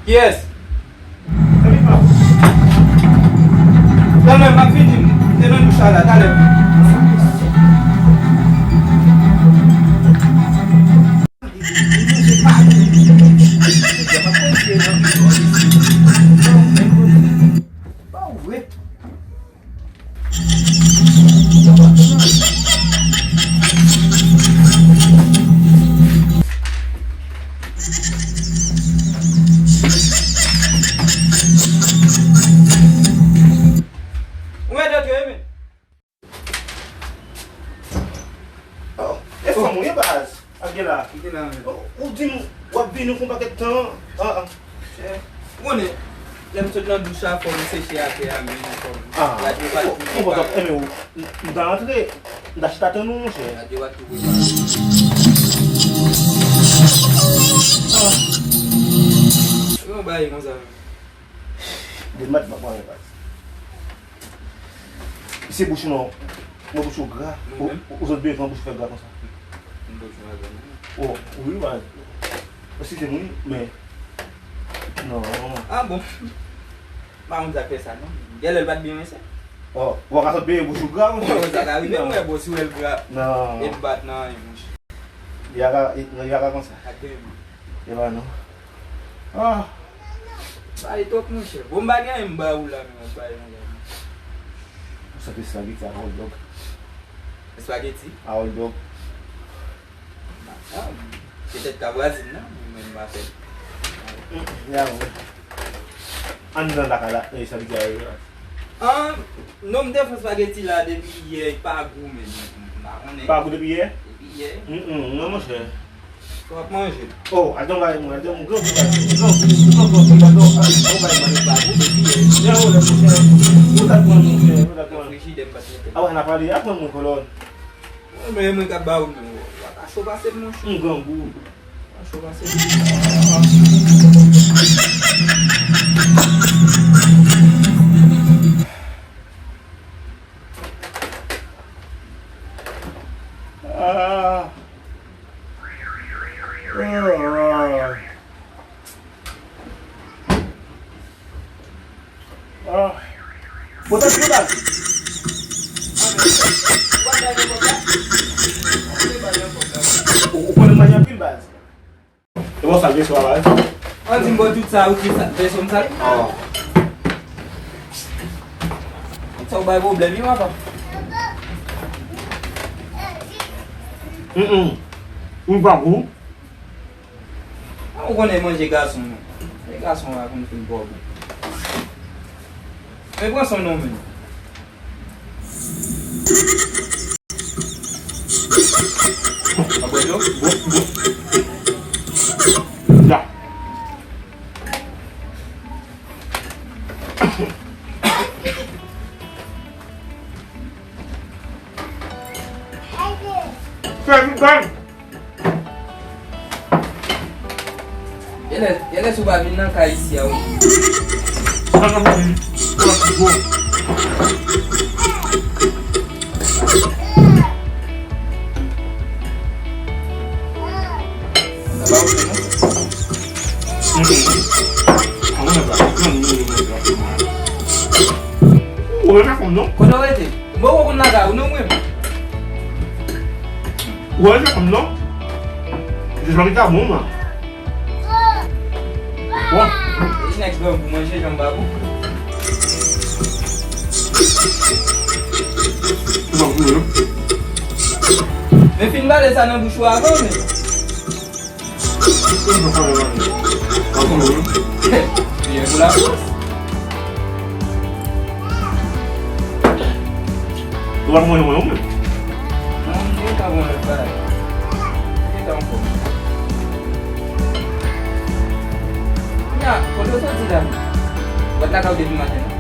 Yes. Dame, Macfidi, tenen du chala, dale. Lem tout nan doucha pou mwen seche ate a mwen kon. La di wak tou wak. Mwen dan antre, mwen da chitaten nou mwen che. La di wak tou wak. Mwen baye mwen zan. Den mat bak wane pas. Ise bouchi nou, mwen bouchi ou gra. Ou zot beye kon bouchi fe gra kon sa. Mwen bouchi ou gra. Ou, ou yi wane. Osi se mwen, men. Non. Ah bon. Ba mwen zakpe sa non. Gel el bat biye mwen se. Oh, wak asot beye bouchi ou gra mwen che. Mwen zakpe mwen bosi ou el gra. Non. El bat nan yon mwen che. Yaga kon sa. Ate mwen. Yaga non. Ah. Ba yi tok mwen che. Bon bagay yon mba ou la mwen baye mwen gaya. Sa te spaghetti a hot dog. Spaghetti? A hot dog. Ah, peut-être ta voisine nan. Mwen mba fe. Ya mwen. An nan lakala, spaghetti a yon. Ah, non mwen defon spaghetti la depi ye, pa gou men. Pa gou depi ye? Depi ye. Non mwen che. Kwa ap manje. Oh, adon baye mwen, adon mwen. Gou ya ou le mwen che. Ou dat mwen mwen che, ou dat mwen. Awa na pali, apon mwen kolon. Mwen ka ba ou mwen. Wak a chobase mwen che. Mwen gou. A chobase mwen. Botan sudan. Ou konen manyan pil baz. E bon salve sou alay. An zin bo tout sa ou ki besom sa. Sa ou bay bo blemi wap. Ou bagou. Ou konen manje gason. Gason wak konen fin bobo. Men pran son nom men. Abwe yo? Ya. Yele sou ba vin nan ka isi ya ou. Kono wete? Mbo wako naga uno mwe? Wè se kom non? Je jwari ta bon man. Wè? Is next bon pou manje jan babou. Men fin bale sa nan bouchou avan men? Piye pou la pos? Tu vai morrer amanhã, meu? Não tá bom, peraí. Então, um pouco. Ya, quando eu tô tirando, vou tacar o dedo mais dentro.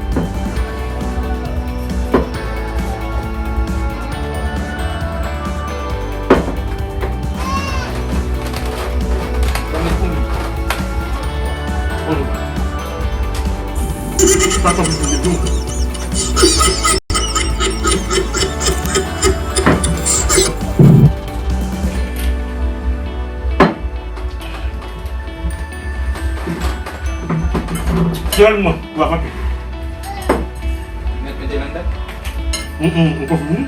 Vamos comigo. Tá com o dedo? Seulement, on va pas. Mettez là-dedans. On continue.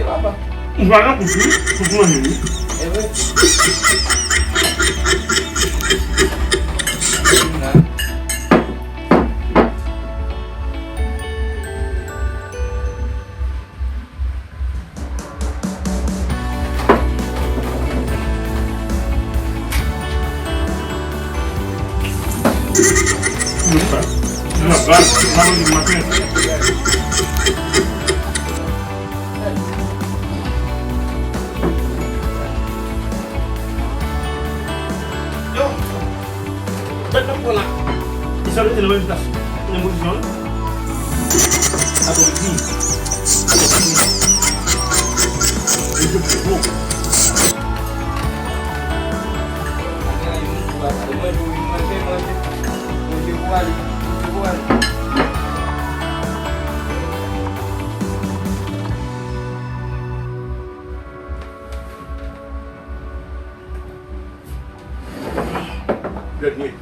Papa. Voilà, pour manger. Eh oui. Isso é o nome da posição. A posição. Good.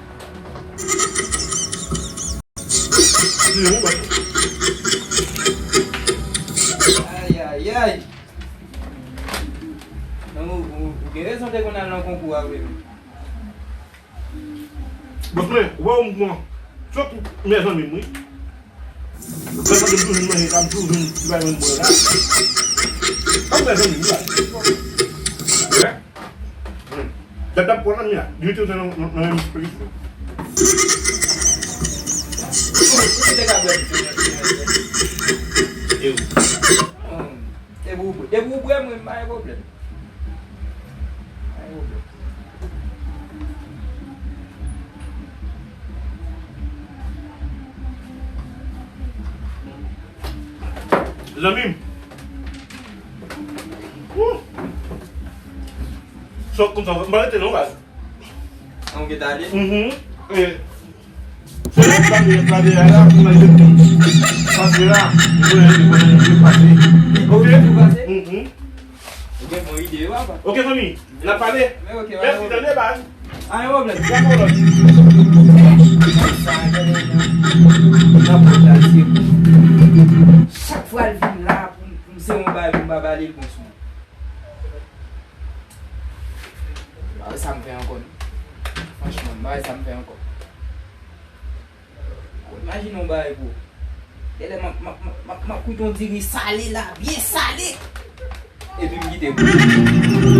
Ai. Não, o que é só ter quando não concua mesmo. Você, vamos, só que mesmo mesmo. Você pode tudo no meio, tudo vai embora. Vamos mesmo mesmo. É? Tetap por minha, YouTube não é explico. Eu. Debubu é muito mais problema. Lamim. Só com só, mas não vai. Vamos que tá ali? Você vai ver ela na YouTube. Fazer lá, Ok, boa ideia, rapaz. Ok, famille. La parler. Ok, Merci de les bases. Ah, eu vou ver. Chaque fois, elle vient là pour me faire un bail, pour me balayer le bon son. Ça me fait encore. Franchement, ça me fait encore. Imagine un bail pour. Elle est ma couille, on dirait salé là, bien salé. Et puis, me quitter.